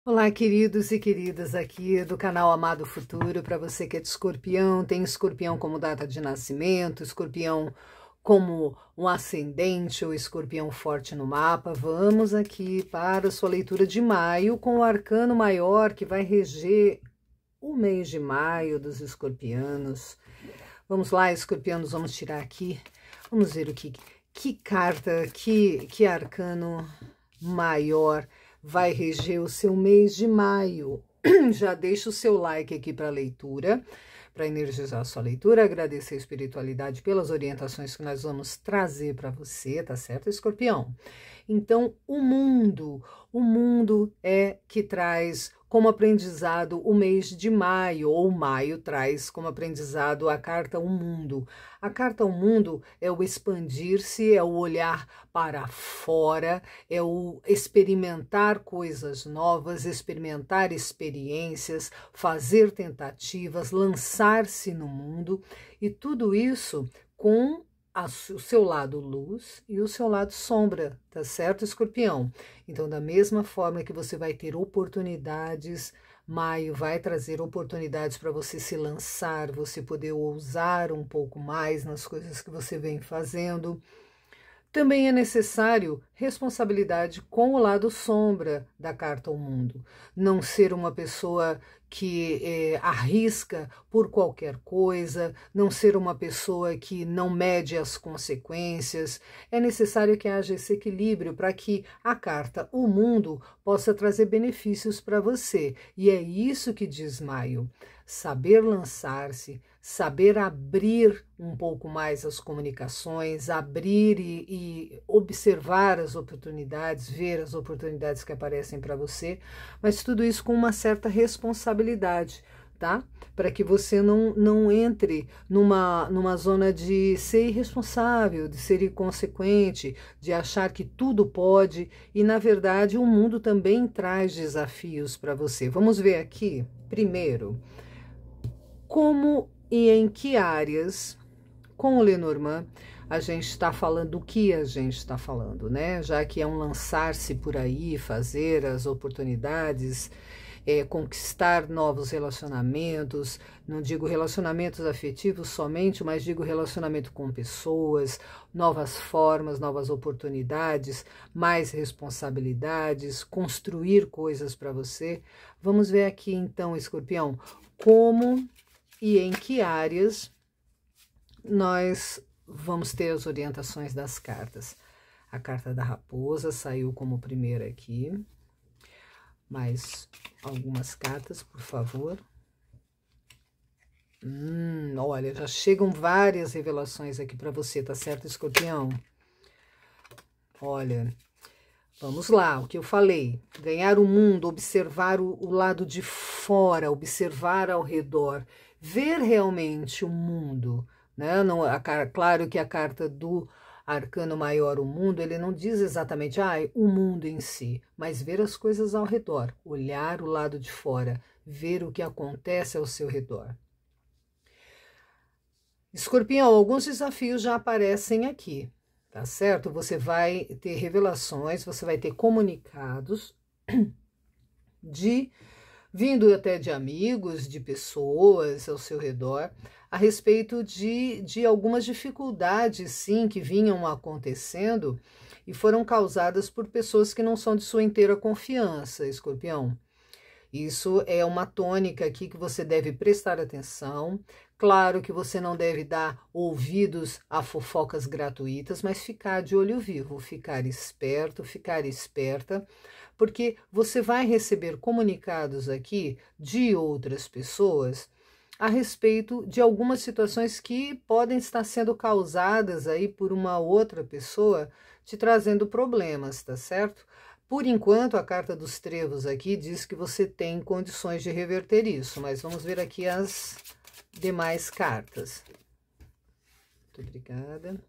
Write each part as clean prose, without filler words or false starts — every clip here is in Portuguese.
Olá, queridos e queridas aqui do canal Amado Futuro. Para você que é de Escorpião, tem Escorpião como data de nascimento, Escorpião como um ascendente ou Escorpião forte no mapa. Vamos aqui para a sua leitura de maio com o arcano maior que vai reger o mês de maio dos escorpianos. Vamos lá, escorpianos, vamos tirar aqui. Vamos ver que carta, que arcano maior vai reger o seu mês de maio. Já deixa o seu like aqui para a leitura, para energizar a sua leitura, agradecer a espiritualidade pelas orientações que nós vamos trazer para você, tá certo, escorpião? Então, o mundo é que traz como aprendizado o mês de maio, ou maio traz como aprendizado a carta O Mundo. A carta O Mundo é o expandir-se, é o olhar para fora, é o experimentar coisas novas, experimentar experiências, fazer tentativas, lançar-se no mundo, e tudo isso com o seu lado luz e o seu lado sombra, tá certo, escorpião? Então, da mesma forma que você vai ter oportunidades, maio vai trazer oportunidades para você se lançar, você poder ousar um pouco mais nas coisas que você vem fazendo. Também é necessário responsabilidade com o lado sombra da carta ao mundo. Não ser uma pessoa que arrisca por qualquer coisa, não ser uma pessoa que não mede as consequências. É necessário que haja esse equilíbrio para que a carta O Mundo possa trazer benefícios para você. E é isso que diz Maio. Saber lançar-se, saber abrir um pouco mais as comunicações, abrir e observar as oportunidades, ver as oportunidades que aparecem para você, mas tudo isso com uma certa responsabilidade, tá? Para que você não entre numa zona de ser irresponsável, de ser inconsequente, de achar que tudo pode, e na verdade o mundo também traz desafios para você. Vamos ver aqui, primeiro, como e em que áreas, com o Lenormand, a gente está falando do que a gente está falando, né? Já que é um lançar-se por aí, fazer as oportunidades, conquistar novos relacionamentos, não digo relacionamentos afetivos somente, mas digo relacionamento com pessoas, novas formas, novas oportunidades, mais responsabilidades, construir coisas para você. Vamos ver aqui então, escorpião, como e em que áreas nós vamos ter as orientações das cartas. A carta da raposa saiu como primeira aqui. Mais algumas cartas, por favor. Olha, já chegam várias revelações aqui para você, tá certo, escorpião? Olha, vamos lá, o que eu falei. Ganhar o mundo, observar o lado de fora, observar ao redor, ver realmente o mundo, né? Não, claro que a carta do arcano maior, o mundo, ele não diz exatamente o mundo em si, mas ver as coisas ao redor, olhar o lado de fora, ver o que acontece ao seu redor. Escorpião, alguns desafios já aparecem aqui, tá certo? Você vai ter revelações, você vai ter comunicados vindo até de amigos, de pessoas ao seu redor, a respeito de algumas dificuldades, sim, que vinham acontecendo e foram causadas por pessoas que não são de sua inteira confiança, escorpião. Isso é uma tônica aqui que você deve prestar atenção. Claro que você não deve dar ouvidos a fofocas gratuitas, mas ficar de olho vivo, ficar esperto, ficar esperta, porque você vai receber comunicados aqui de outras pessoas a respeito de algumas situações que podem estar sendo causadas aí por uma outra pessoa, te trazendo problemas, tá certo? Por enquanto, a carta dos trevos aqui diz que você tem condições de reverter isso, mas vamos ver aqui as demais cartas. Muito obrigada.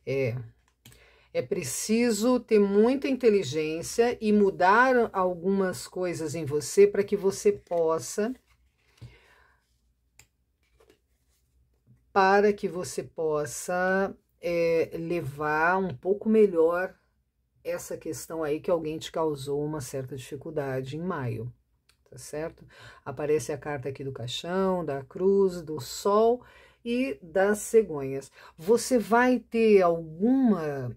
É preciso ter muita inteligência e mudar algumas coisas em você para que você possa levar um pouco melhor essa questão aí que alguém te causou uma certa dificuldade em maio, tá certo? Aparece a carta aqui do caixão, da cruz, do sol e das cegonhas. Você vai ter alguma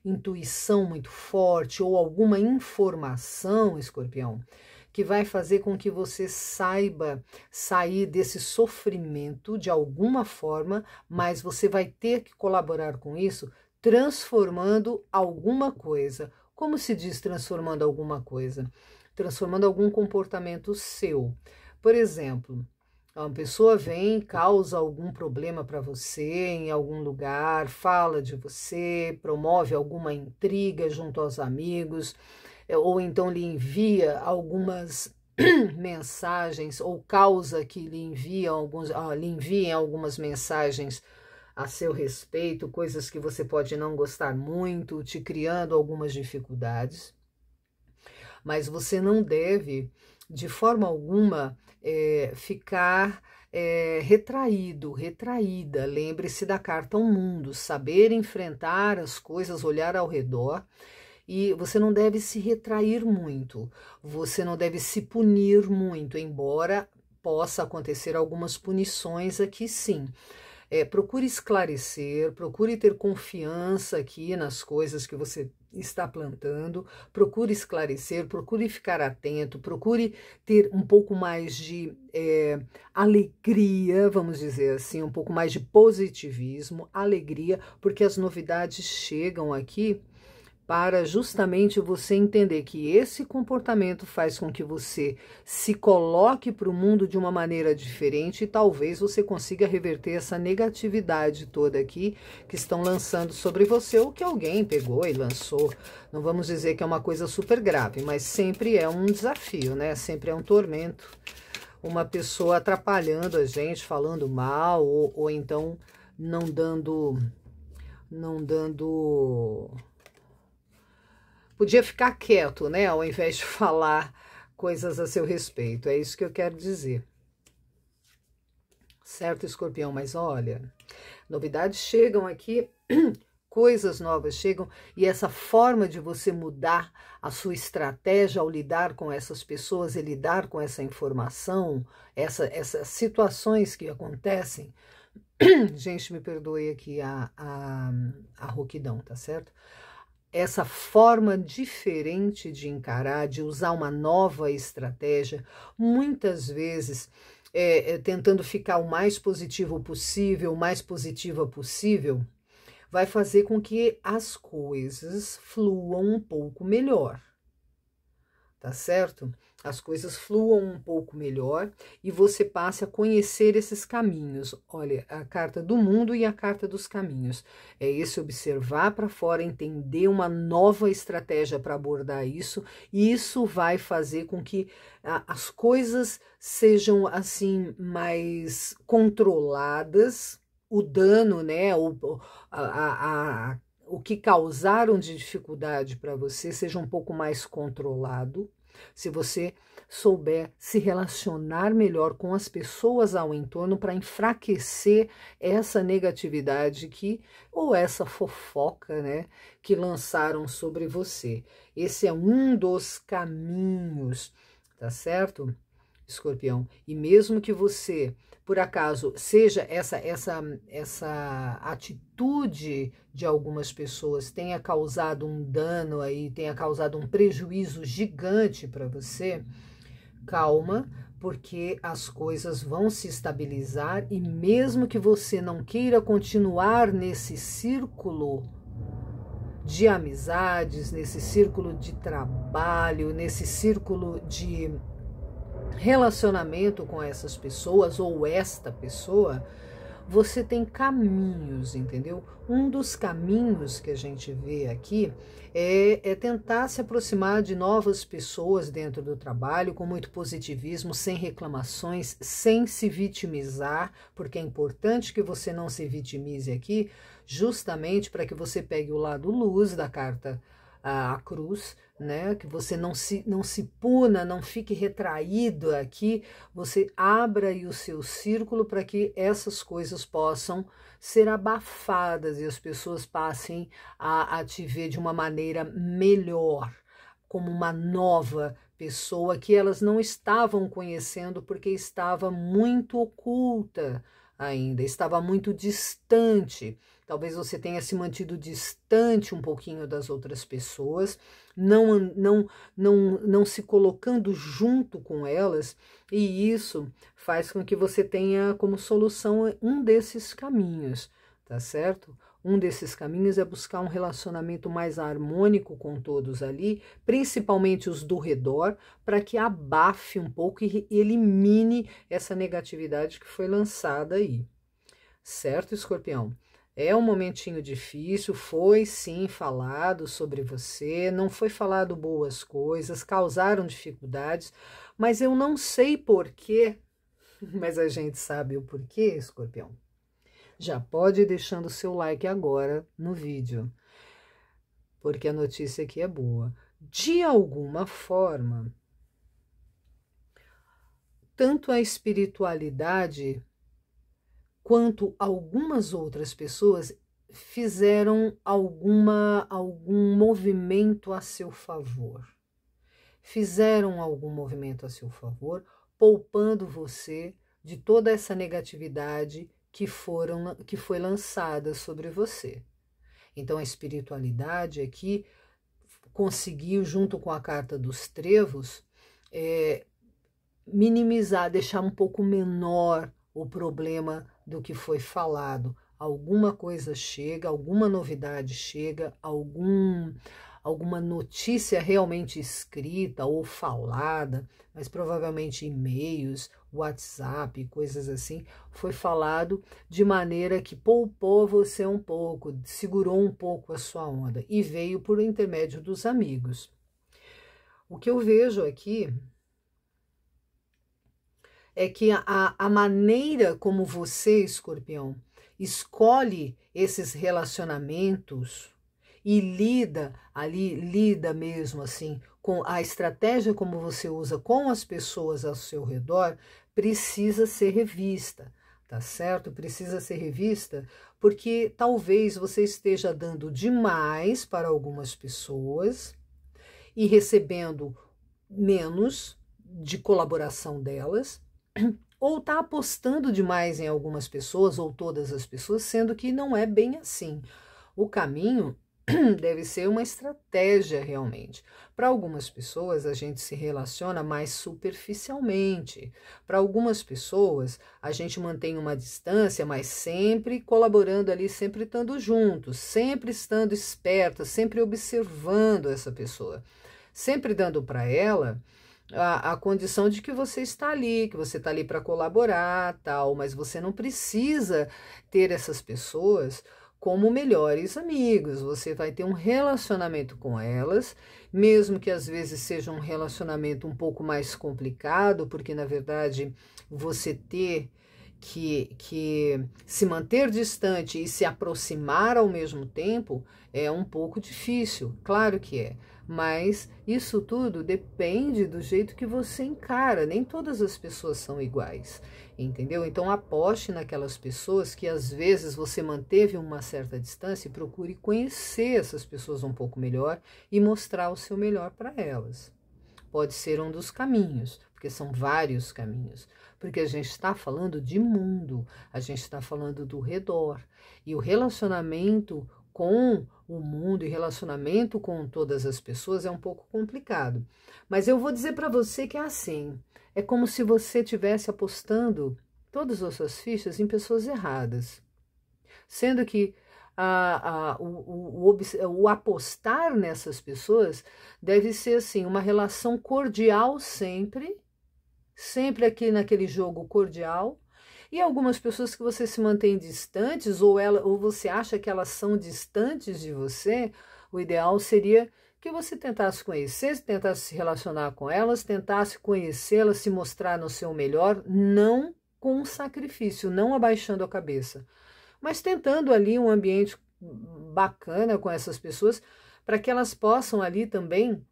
intuição muito forte ou alguma informação, Escorpião, que vai fazer com que você saiba sair desse sofrimento de alguma forma, mas você vai ter que colaborar com isso transformando alguma coisa. Como se diz transformando alguma coisa? Transformando algum comportamento seu. Por exemplo, uma pessoa vem, causa algum problema para você em algum lugar, fala de você, promove alguma intriga junto aos amigos, ou então lhe envia algumas mensagens, ou causa que lhe enviem algumas mensagens a seu respeito, coisas que você pode não gostar muito, te criando algumas dificuldades. Mas você não deve, de forma alguma, ficar retraído, retraída. Lembre-se da carta ao mundo, saber enfrentar as coisas, olhar ao redor. E você não deve se retrair muito, você não deve se punir muito, embora possa acontecer algumas punições aqui sim. Procure esclarecer, procure ter confiança aqui nas coisas que você está plantando, procure esclarecer, procure ficar atento, procure ter um pouco mais de alegria, vamos dizer assim, um pouco mais de positivismo, alegria, porque as novidades chegam aqui para justamente você entender que esse comportamento faz com que você se coloque para o mundo de uma maneira diferente e talvez você consiga reverter essa negatividade toda aqui que estão lançando sobre você ou que alguém pegou e lançou. Não vamos dizer que é uma coisa super grave, mas sempre é um desafio, né? Sempre é um tormento. Uma pessoa atrapalhando a gente, falando mal ou então não dando... Podia ficar quieto, né, ao invés de falar coisas a seu respeito. É isso que eu quero dizer. Certo, Escorpião? Mas olha, novidades chegam aqui, coisas novas chegam, e essa forma de você mudar a sua estratégia ao lidar com essas pessoas e lidar com essa informação, essas situações que acontecem, gente, me perdoe aqui a rouquidão, tá certo? Essa forma diferente de encarar, de usar uma nova estratégia, muitas vezes tentando ficar o mais positivo possível, o mais positiva possível, vai fazer com que as coisas fluam um pouco melhor, tá certo? As coisas fluam um pouco melhor e você passe a conhecer esses caminhos. Olha, a carta do mundo e a carta dos caminhos. É esse observar para fora, entender uma nova estratégia para abordar isso, e isso vai fazer com que as coisas sejam assim mais controladas, o dano, né, o que causaram de dificuldade para você seja um pouco mais controlado. Se você souber se relacionar melhor com as pessoas ao entorno para enfraquecer essa negatividade ou essa fofoca, né, que lançaram sobre você. Esse é um dos caminhos, tá certo, Escorpião? E mesmo que você, por acaso, seja essa atitude de algumas pessoas tenha causado um dano aí, tenha causado um prejuízo gigante para você, calma, porque as coisas vão se estabilizar e mesmo que você não queira continuar nesse círculo de amizades, nesse círculo de trabalho, nesse círculo de relacionamento com essas pessoas ou esta pessoa, você tem caminhos, entendeu? Um dos caminhos que a gente vê aqui é tentar se aproximar de novas pessoas dentro do trabalho com muito positivismo, sem reclamações, sem se vitimizar, porque é importante que você não se vitimize aqui, justamente para que você pegue o lado luz da carta a cruz, né? Que você não se puna, não fique retraído aqui, você abra aí o seu círculo para que essas coisas possam ser abafadas e as pessoas passem a te ver de uma maneira melhor, como uma nova pessoa que elas não estavam conhecendo porque estava muito oculta ainda, estava muito distante. Talvez você tenha se mantido distante um pouquinho das outras pessoas, não se colocando junto com elas, e isso faz com que você tenha como solução um desses caminhos, tá certo? Um desses caminhos é buscar um relacionamento mais harmônico com todos ali, principalmente os do redor, para que abafe um pouco e elimine essa negatividade que foi lançada aí. Certo, Escorpião? É um momentinho difícil, foi sim falado sobre você, não foi falado boas coisas, causaram dificuldades, mas eu não sei porquê, mas a gente sabe o porquê, Escorpião. Já pode ir deixando o seu like agora no vídeo, porque a notícia aqui é boa. De alguma forma, tanto a espiritualidade quanto algumas outras pessoas fizeram algum movimento a seu favor. Fizeram algum movimento a seu favor, poupando você de toda essa negatividade que foi lançada sobre você. Então a espiritualidade aqui conseguiu, junto com a carta dos trevos, minimizar, deixar um pouco menor o problema do que foi falado. Alguma coisa chega, alguma novidade chega, alguma notícia realmente escrita ou falada, mas provavelmente e-mails, WhatsApp, coisas assim, foi falado de maneira que poupou você um pouco, segurou um pouco a sua onda e veio por intermédio dos amigos. O que eu vejo aqui é que a maneira como você, Escorpião, escolhe esses relacionamentos e lida mesmo assim, com a estratégia como você usa com as pessoas ao seu redor, precisa ser revista, tá certo? Precisa ser revista porque talvez você esteja dando demais para algumas pessoas e recebendo menos de colaboração delas, ou está apostando demais em algumas pessoas ou todas as pessoas, sendo que não é bem assim. O caminho deve ser uma estratégia realmente. Para algumas pessoas, a gente se relaciona mais superficialmente. Para algumas pessoas, a gente mantém uma distância, mas sempre colaborando ali, sempre estando juntos, sempre estando esperta, sempre observando essa pessoa, sempre dando para ela a condição de que você está ali, que você está ali para colaborar, tal, mas você não precisa ter essas pessoas como melhores amigos. Você vai ter um relacionamento com elas, mesmo que às vezes seja um relacionamento um pouco mais complicado, porque na verdade você ter que se manter distante e se aproximar ao mesmo tempo é um pouco difícil, claro que é. Mas isso tudo depende do jeito que você encara. Nem todas as pessoas são iguais, entendeu? Então aposte naquelas pessoas que às vezes você manteve uma certa distância e procure conhecer essas pessoas um pouco melhor e mostrar o seu melhor para elas. Pode ser um dos caminhos, porque são vários caminhos. Porque a gente está falando de mundo, a gente está falando do redor. E o relacionamento com o mundo e relacionamento com todas as pessoas é um pouco complicado. Mas eu vou dizer para você que é assim. É como se você estivesse apostando todas as suas fichas em pessoas erradas. Sendo que o apostar nessas pessoas deve ser assim, uma relação cordial sempre aqui naquele jogo cordial. E algumas pessoas que você se mantém distantes, ou você acha que elas são distantes de você, o ideal seria que você tentasse conhecer, tentasse se relacionar com elas, tentasse conhecê-las, se mostrar no seu melhor, não com sacrifício, não abaixando a cabeça, mas tentando ali um ambiente bacana com essas pessoas, para que elas possam ali também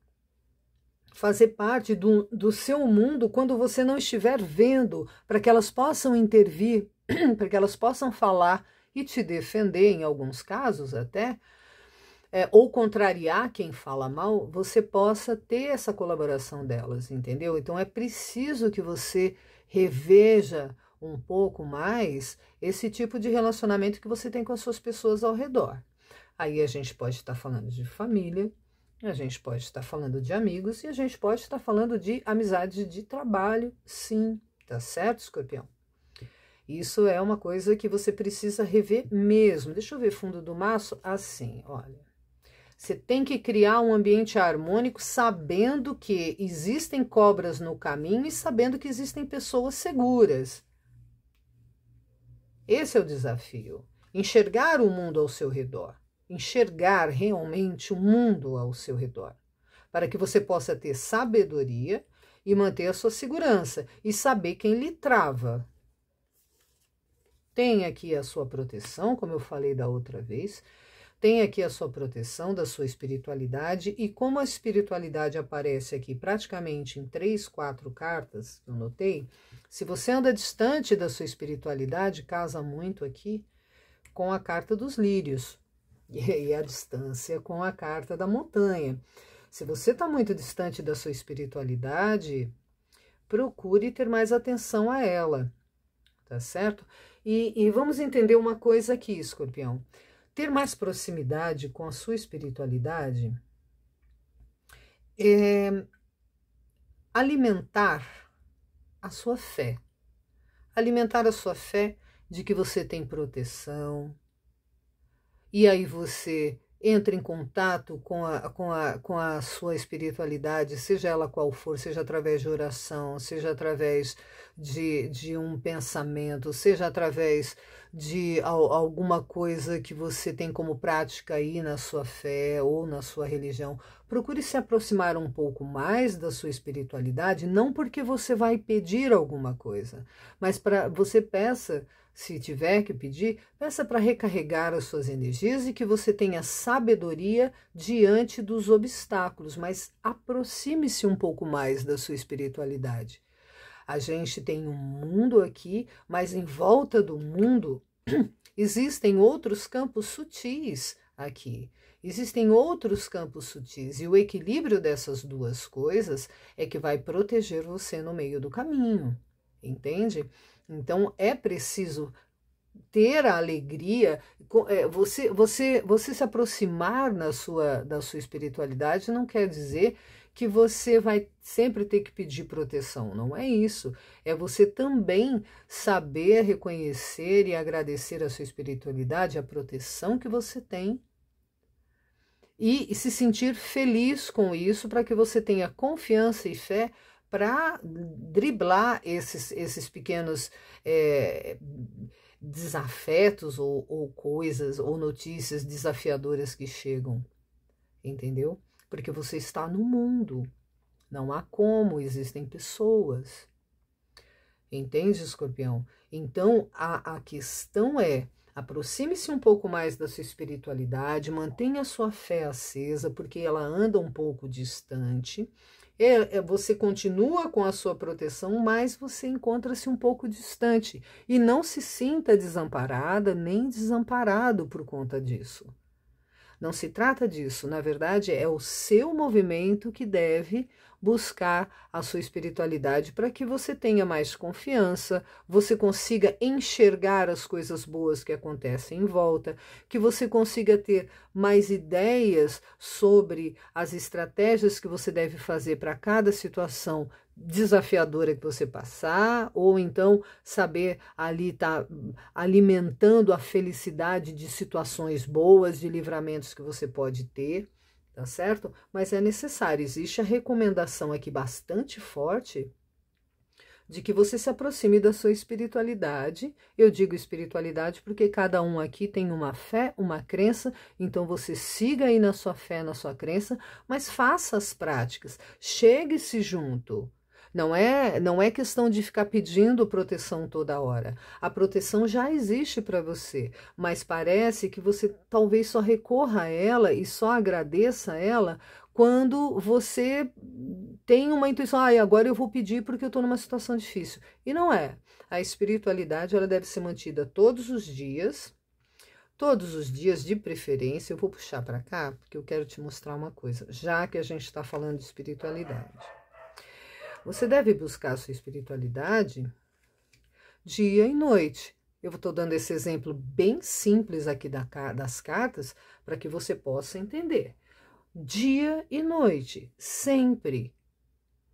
fazer parte do seu mundo quando você não estiver vendo, para que elas possam intervir, para que elas possam falar e te defender, em alguns casos até, ou contrariar quem fala mal, você possa ter essa colaboração delas, entendeu? Então é preciso que você reveja um pouco mais esse tipo de relacionamento que você tem com as suas pessoas ao redor. Aí a gente pode estar falando de família, a gente pode estar falando de amigos e a gente pode estar falando de amizade de trabalho, sim, tá certo, Escorpião? Isso é uma coisa que você precisa rever mesmo. Deixa eu ver fundo do maço, assim, olha. Você tem que criar um ambiente harmônico sabendo que existem cobras no caminho e sabendo que existem pessoas seguras. Esse é o desafio. Enxergar o mundo ao seu redor. Enxergar realmente o mundo ao seu redor. Para que você possa ter sabedoria e manter a sua segurança. E saber quem lhe trava. Tem aqui a sua proteção, como eu falei da outra vez. Tem aqui a sua proteção da sua espiritualidade, e como a espiritualidade aparece aqui praticamente em 3, 4 cartas, que eu notei, se você anda distante da sua espiritualidade, casa muito aqui com a carta dos lírios, e a distância com a carta da montanha. Se você está muito distante da sua espiritualidade, procure ter mais atenção a ela, tá certo? E vamos entender uma coisa aqui, Escorpião. Ter mais proximidade com a sua espiritualidade é alimentar a sua fé. Alimentar a sua fé de que você tem proteção. E aí você entra em contato com a sua espiritualidade, seja ela qual for, seja através de oração, seja através de um pensamento, seja através de alguma coisa que você tem como prática aí na sua fé ou na sua religião. Procure se aproximar um pouco mais da sua espiritualidade, não porque você vai pedir alguma coisa, mas para você peça. Se tiver que pedir, peça para recarregar as suas energias e que você tenha sabedoria diante dos obstáculos, mas aproxime-se um pouco mais da sua espiritualidade. A gente tem um mundo aqui, mas em volta do mundo existem outros campos sutis aqui. Existem outros campos sutis e o equilíbrio dessas duas coisas é que vai proteger você no meio do caminho, entende? Então, é preciso ter a alegria, você se aproximar da sua espiritualidade não quer dizer que você vai sempre ter que pedir proteção, não é isso. É você também saber reconhecer e agradecer a sua espiritualidade, a proteção que você tem, e se sentir feliz com isso para que você tenha confiança e fé para driblar esses pequenos desafetos ou coisas ou notícias desafiadoras que chegam, entendeu? Porque você está no mundo, não há como, existem pessoas, entende, Escorpião? Então, a questão é, aproxime-se um pouco mais da sua espiritualidade, mantenha a sua fé acesa, porque ela anda um pouco distante. Você continua com a sua proteção, mas você encontra-se um pouco distante. E não se sinta desamparada nem desamparado por conta disso. Não se trata disso, na verdade é o seu movimento que deve buscar a sua espiritualidade para que você tenha mais confiança, você consiga enxergar as coisas boas que acontecem em volta, que você consiga ter mais ideias sobre as estratégias que você deve fazer para cada situação desafiadora que você passar, ou então saber ali estar alimentando a felicidade de situações boas, de livramentos que você pode ter, tá certo? Mas é necessário, existe a recomendação aqui bastante forte de que você se aproxime da sua espiritualidade. Eu digo espiritualidade porque cada um aqui tem uma fé, uma crença, então você siga aí na sua fé, na sua crença, mas faça as práticas, chegue-se junto. Não é questão de ficar pedindo proteção toda hora. A proteção já existe para você, mas parece que você talvez só recorra a ela e só agradeça a ela quando você tem uma intuição, agora eu vou pedir porque eu estou numa situação difícil. E não é. A espiritualidade ela deve ser mantida todos os dias, Todos os dias, de preferência, eu vou puxar para cá, porque eu quero te mostrar uma coisa, já que a gente está falando de espiritualidade. Você deve buscar a sua espiritualidade dia e noite. Eu estou dando esse exemplo bem simples aqui das cartas, para que você possa entender. Dia e noite, sempre.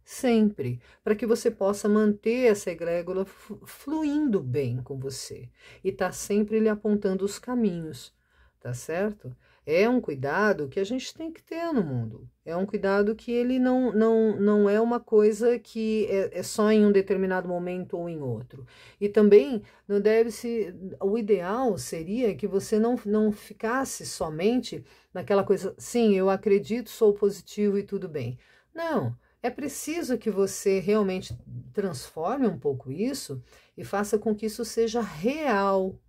Sempre, para que você possa manter essa egrégora fluindo bem com você e tá sempre lhe apontando os caminhos, tá certo? É um cuidado que a gente tem que ter no mundo, é um cuidado que ele não é uma coisa que é só em um determinado momento ou em outro. E também não deve se, o ideal seria que você não ficasse somente naquela coisa, sim, eu acredito, sou positivo e tudo bem. Não. É preciso que você realmente transforme um pouco isso e faça com que isso seja real,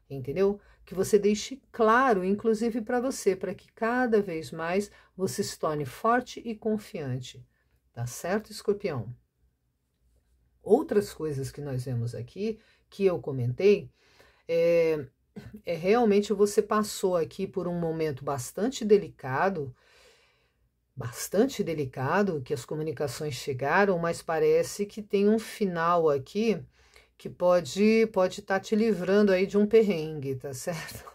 entendeu? Que você deixe claro, inclusive para você, para que cada vez mais você se torne forte e confiante. Tá certo, Escorpião? Outras coisas que nós vemos aqui, que eu comentei, realmente você passou aqui por um momento bastante delicado, que as comunicações chegaram, mas parece que tem um final aqui que pode estar te livrando aí de um perrengue, tá certo?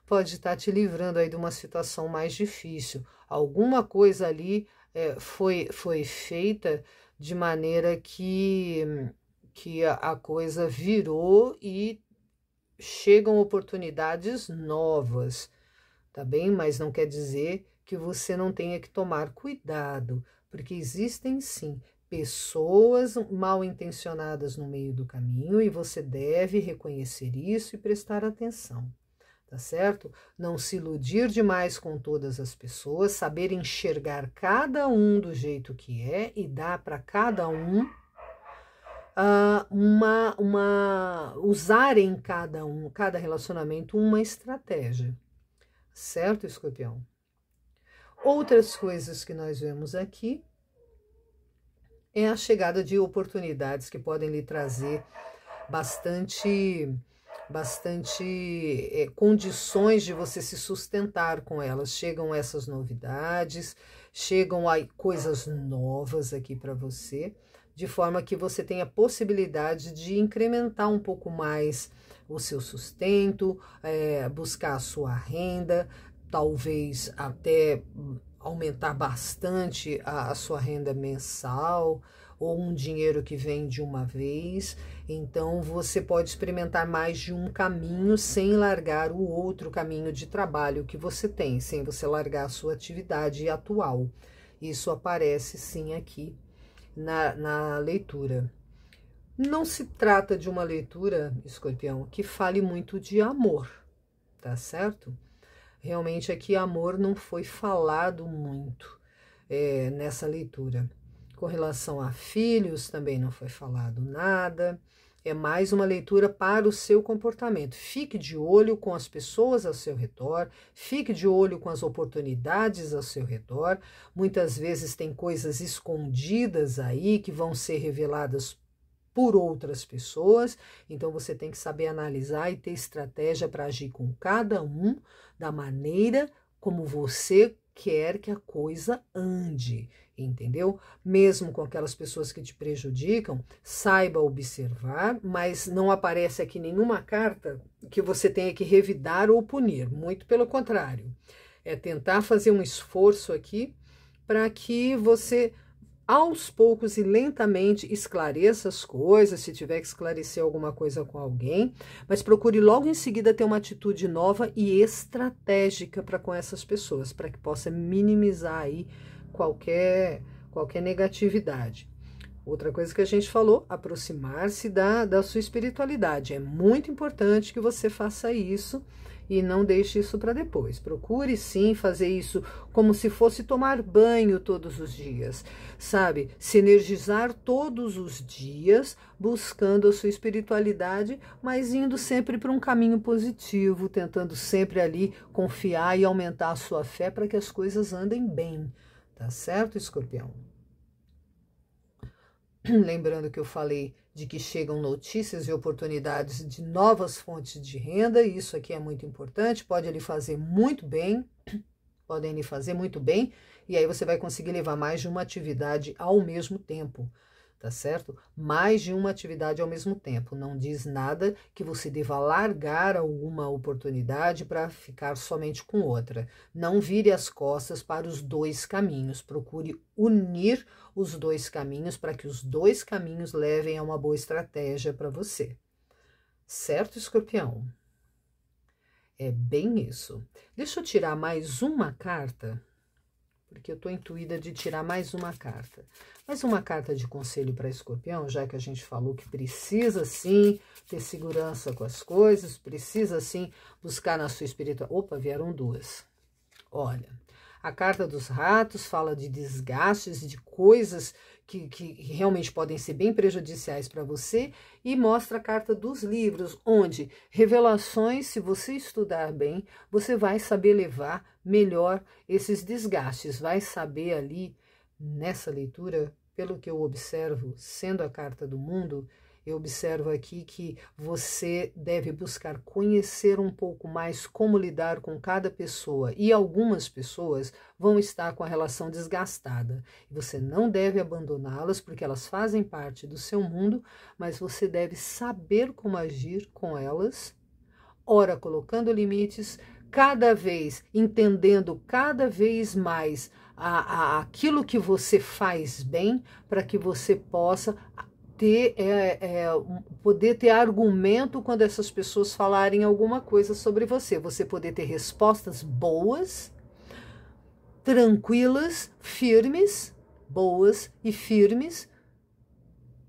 Pode estar te livrando aí de uma situação mais difícil. Alguma coisa ali foi feita de maneira que a coisa virou e chegam oportunidades novas, tá bem? Mas não quer dizer que você não tenha que tomar cuidado, porque existem sim pessoas mal intencionadas no meio do caminho e você deve reconhecer isso e prestar atenção, tá certo? Não se iludir demais com todas as pessoas, saber enxergar cada um do jeito que é e dar para cada um usar em cada relacionamento uma estratégia, certo, Escorpião? Outras coisas que nós vemos aqui é a chegada de oportunidades que podem lhe trazer bastante condições de você se sustentar com elas. Chegam essas novidades, chegam aí coisas novas aqui para você, de forma que você tenha possibilidade de incrementar um pouco mais o seu sustento, buscar a sua renda, talvez até aumentar bastante a sua renda mensal ou um dinheiro que vem de uma vez. Então você pode experimentar mais de um caminho sem largar o outro caminho de trabalho que você tem, sem você largar a sua atividade atual. Isso aparece sim aqui na leitura. Não se trata de uma leitura, Escorpião, que fale muito de amor, tá certo? Realmente aqui amor não foi falado muito nessa leitura. Com relação a filhos também não foi falado nada. É mais uma leitura para o seu comportamento. Fique de olho com as pessoas ao seu redor, fique de olho com as oportunidades ao seu redor. Muitas vezes tem coisas escondidas aí que vão ser reveladas por outras pessoas, então você tem que saber analisar e ter estratégia para agir com cada um da maneira como você quer que a coisa ande, entendeu? Mesmo com aquelas pessoas que te prejudicam, saiba observar, mas não aparece aqui nenhuma carta que você tenha que revidar ou punir, muito pelo contrário. É tentar fazer um esforço aqui para que você aos poucos e lentamente esclareça as coisas, se tiver que esclarecer alguma coisa com alguém, mas procure logo em seguida ter uma atitude nova e estratégica para com essas pessoas, para que possa minimizar aí qualquer negatividade. Outra coisa que a gente falou, aproximar-se da sua espiritualidade. É muito importante que você faça isso e não deixe isso para depois. Procure sim fazer isso como se fosse tomar banho todos os dias, sabe? Se energizar todos os dias, buscando a sua espiritualidade, mas indo sempre para um caminho positivo, tentando sempre ali confiar e aumentar a sua fé para que as coisas andem bem. Tá certo, Escorpião? Lembrando que eu falei de que chegam notícias e oportunidades de novas fontes de renda, e isso aqui é muito importante, pode lhe fazer muito bem, podem lhe fazer muito bem, e aí você vai conseguir levar mais de uma atividade ao mesmo tempo, tá certo? Mais de uma atividade ao mesmo tempo. Não diz nada que você deva largar alguma oportunidade para ficar somente com outra. Não vire as costas para os dois caminhos. Procure unir os dois caminhos para que os dois caminhos levem a uma boa estratégia para você. Certo, Escorpião? É bem isso. Deixa eu tirar mais uma carta, porque eu estou intuída de tirar mais uma carta. Mais uma carta de conselho para Escorpião, já que a gente falou que precisa sim ter segurança com as coisas, precisa sim buscar na sua espiritualidade. Opa, vieram duas. Olha, a carta dos ratos fala de desgastes, de coisas que realmente podem ser bem prejudiciais para você, e mostra a carta dos livros, onde revelações, se você estudar bem, você vai saber levar melhor esses desgastes, vai saber ali, nessa leitura, pelo que eu observo, sendo a carta do mundo, eu observo aqui que você deve buscar conhecer um pouco mais como lidar com cada pessoa, e algumas pessoas vão estar com a relação desgastada. Você não deve abandoná-las porque elas fazem parte do seu mundo, mas você deve saber como agir com elas, ora colocando limites, cada vez entendendo cada vez mais aquilo que você faz bem, para que você possa poder ter argumento quando essas pessoas falarem alguma coisa sobre você. Você poder ter respostas boas, tranquilas, firmes, boas e firmes,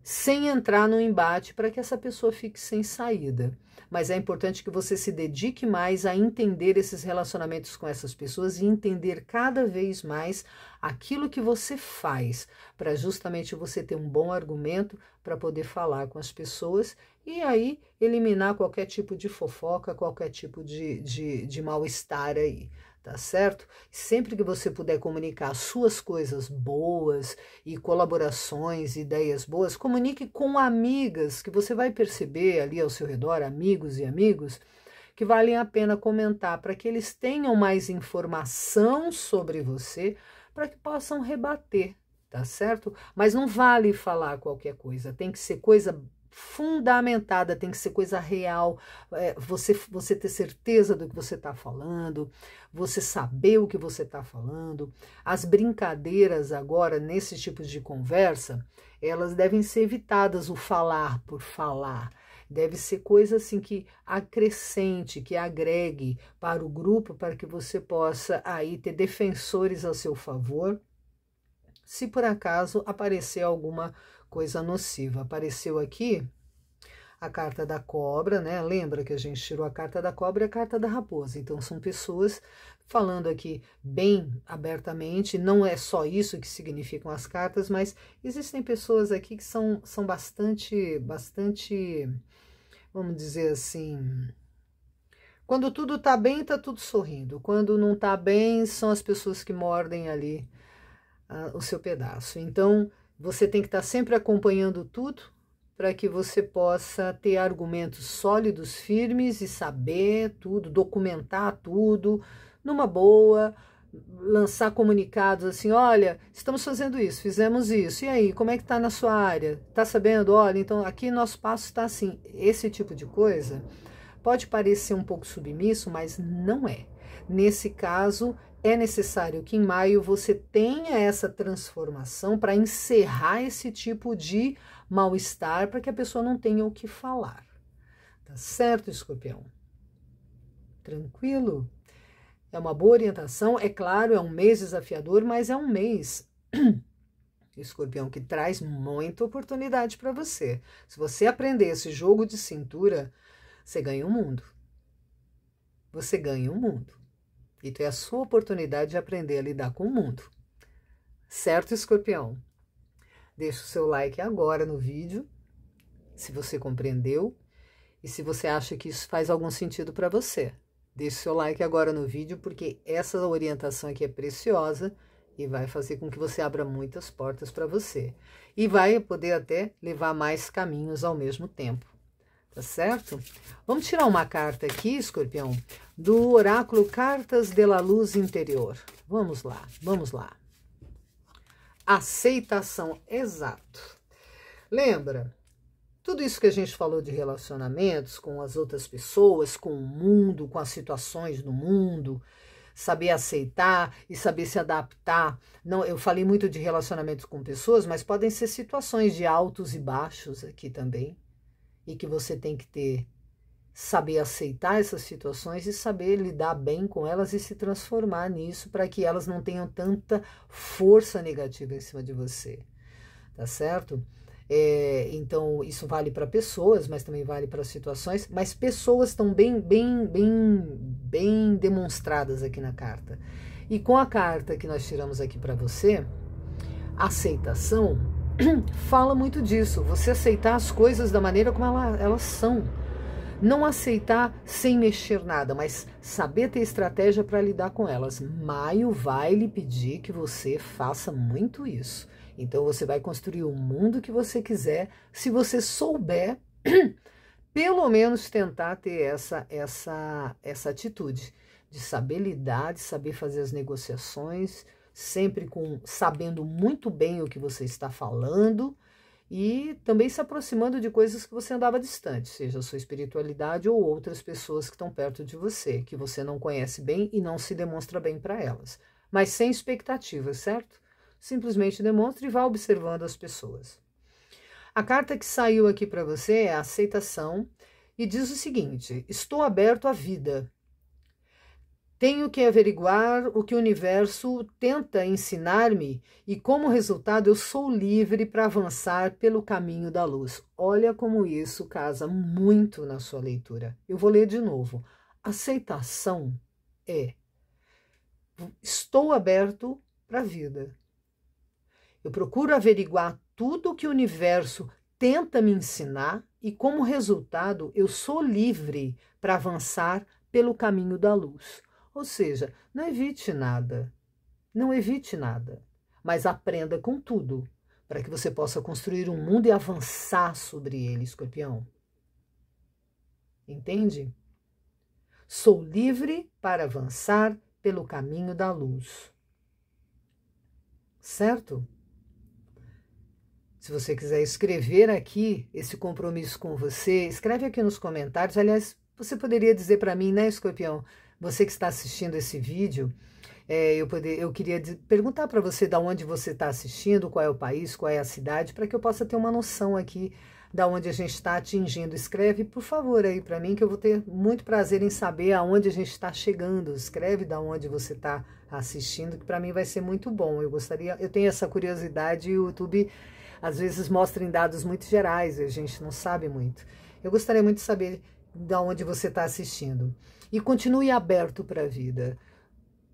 sem entrar no embate para que essa pessoa fique sem saída. Mas é importante que você se dedique mais a entender esses relacionamentos com essas pessoas e entender cada vez mais aquilo que você faz, para justamente você ter um bom argumento para poder falar com as pessoas e aí eliminar qualquer tipo de fofoca, qualquer tipo de mal-estar aí. Tá certo? Sempre que você puder comunicar suas coisas boas e colaborações, ideias boas, comunique com amigas, que você vai perceber ali ao seu redor, amigos e amigos, que valem a pena comentar, para que eles tenham mais informação sobre você, para que possam rebater, tá certo? Mas não vale falar qualquer coisa, tem que ser coisa fundamentada, tem que ser coisa real, você ter certeza do que você está falando, você saber o que você está falando. As brincadeiras agora, nesse tipo de conversa, elas devem ser evitadas, o falar por falar. Deve ser coisa assim que acrescente, que agregue para o grupo, para que você possa aí ter defensores a seu favor, se por acaso aparecer alguma coisa nociva. Apareceu aqui a carta da cobra, né? Lembra que a gente tirou a carta da cobra e a carta da raposa. Então são pessoas falando aqui bem abertamente, não é só isso que significam as cartas, mas existem pessoas aqui que são bastante, vamos dizer assim, quando tudo tá bem, tá tudo sorrindo. Quando não tá bem, são as pessoas que mordem ali o seu pedaço. Então, você tem que estar sempre acompanhando tudo para que você possa ter argumentos sólidos, firmes e saber tudo, documentar tudo numa boa, lançar comunicados assim, olha, estamos fazendo isso, fizemos isso, e aí, como é que está na sua área? Está sabendo? Olha, então aqui nosso passo está assim. Esse tipo de coisa pode parecer um pouco submisso, mas não é. Nesse caso, é necessário que em maio você tenha essa transformação para encerrar esse tipo de mal-estar, para que a pessoa não tenha o que falar. Tá certo, Escorpião? Tranquilo? É uma boa orientação, é claro, é um mês desafiador, mas é um mês, Escorpião, que traz muita oportunidade para você. Se você aprender esse jogo de cintura, você ganha o mundo. Você ganha o mundo. Então é a sua oportunidade de aprender a lidar com o mundo. Certo, Escorpião? Deixa o seu like agora no vídeo, se você compreendeu, e se você acha que isso faz algum sentido para você. Deixa o seu like agora no vídeo, porque essa orientação aqui é preciosa e vai fazer com que você abra muitas portas para você. E vai poder até levar mais caminhos ao mesmo tempo. Tá certo? Vamos tirar uma carta aqui, Escorpião, do oráculo Cartas de la Luz Interior. Vamos lá, vamos lá. Aceitação, exato. Lembra, tudo isso que a gente falou de relacionamentos com as outras pessoas, com o mundo, com as situações do mundo, saber aceitar e saber se adaptar. Não, eu falei muito de relacionamentos com pessoas, mas podem ser situações de altos e baixos aqui também. E que você tem que saber aceitar essas situações e saber lidar bem com elas e se transformar nisso para que elas não tenham tanta força negativa em cima de você, tá certo? Então, isso vale para pessoas, mas também vale para situações, mas pessoas estão bem demonstradas aqui na carta. E com a carta que nós tiramos aqui para você, aceitação, fala muito disso, você aceitar as coisas da maneira como elas são. Não aceitar sem mexer nada, mas saber ter estratégia para lidar com elas. Maio vai lhe pedir que você faça muito isso. Então você vai construir o mundo que você quiser, se você souber, pelo menos tentar ter essa atitude de saber lidar, de saber fazer as negociações, sempre sabendo muito bem o que você está falando e também se aproximando de coisas que você andava distante, seja a sua espiritualidade ou outras pessoas que estão perto de você, que você não conhece bem e não se demonstra bem para elas. Mas sem expectativas, certo? Simplesmente demonstre e vá observando as pessoas. A carta que saiu aqui para você é a aceitação e diz o seguinte: estou aberto à vida. Tenho que averiguar o que o universo tenta ensinar-me e, como resultado, eu sou livre para avançar pelo caminho da luz. Olha como isso casa muito na sua leitura. Eu vou ler de novo. Aceitação é: estou aberto para a vida. Eu procuro averiguar tudo o que o universo tenta me ensinar e, como resultado, eu sou livre para avançar pelo caminho da luz. Ou seja, não evite nada, mas aprenda com tudo, para que você possa construir um mundo e avançar sobre ele, Escorpião. Entende? Sou livre para avançar pelo caminho da luz. Certo? Se você quiser escrever aqui esse compromisso com você, escreve aqui nos comentários. Aliás, você poderia dizer para mim, né, Escorpião? Você que está assistindo esse vídeo, eu queria perguntar para você de onde você está assistindo, qual é o país, qual é a cidade, para que eu possa ter uma noção aqui de onde a gente está atingindo. Escreve, por favor, aí para mim, que eu vou ter muito prazer em saber aonde a gente está chegando. Escreve de onde você está assistindo, que para mim vai ser muito bom. Eu tenho essa curiosidade e o YouTube às vezes mostra em dados muito gerais, a gente não sabe muito. Eu gostaria muito de saber de onde você está assistindo. E continue aberto para a vida.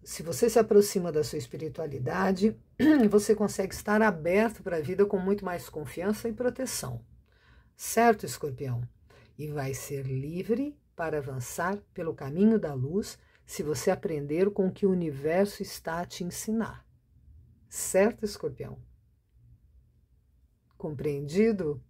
Se você se aproxima da sua espiritualidade, você consegue estar aberto para a vida com muito mais confiança e proteção. Certo, Escorpião? E vai ser livre para avançar pelo caminho da luz se você aprender com o que o universo está a te ensinar. Certo, Escorpião? Compreendido?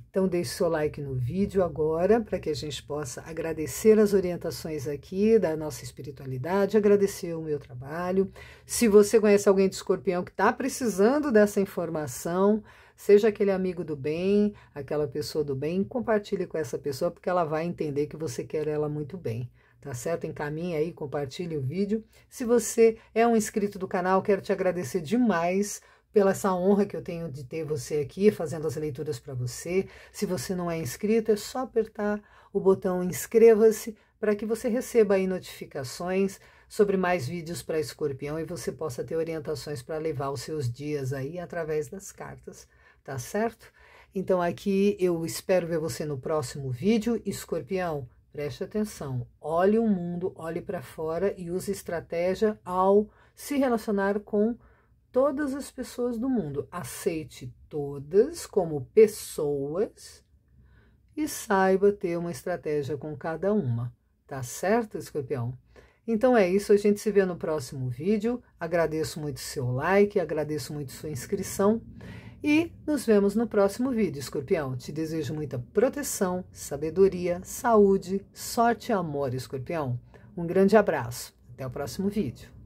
Então deixe seu like no vídeo agora, para que a gente possa agradecer as orientações aqui da nossa espiritualidade, agradecer o meu trabalho. Se você conhece alguém de Escorpião que está precisando dessa informação, seja aquele amigo do bem, aquela pessoa do bem, compartilhe com essa pessoa, porque ela vai entender que você quer ela muito bem. Tá certo? Encaminhe aí, compartilhe o vídeo. Se você é um inscrito do canal, quero te agradecer demais pela essa honra que eu tenho de ter você aqui, fazendo as leituras para você. Se você não é inscrito, é só apertar o botão inscreva-se para que você receba aí notificações sobre mais vídeos para Escorpião e você possa ter orientações para levar os seus dias aí através das cartas, tá certo? Então aqui eu espero ver você no próximo vídeo. Escorpião, preste atenção, olhe o mundo, olhe para fora e use estratégia ao se relacionar com todas as pessoas do mundo. Aceite todas como pessoas e saiba ter uma estratégia com cada uma. Tá certo, Escorpião? Então é isso, a gente se vê no próximo vídeo. Agradeço muito seu like, agradeço muito sua inscrição e nos vemos no próximo vídeo, Escorpião. Te desejo muita proteção, sabedoria, saúde, sorte e amor, Escorpião. Um grande abraço. Até o próximo vídeo.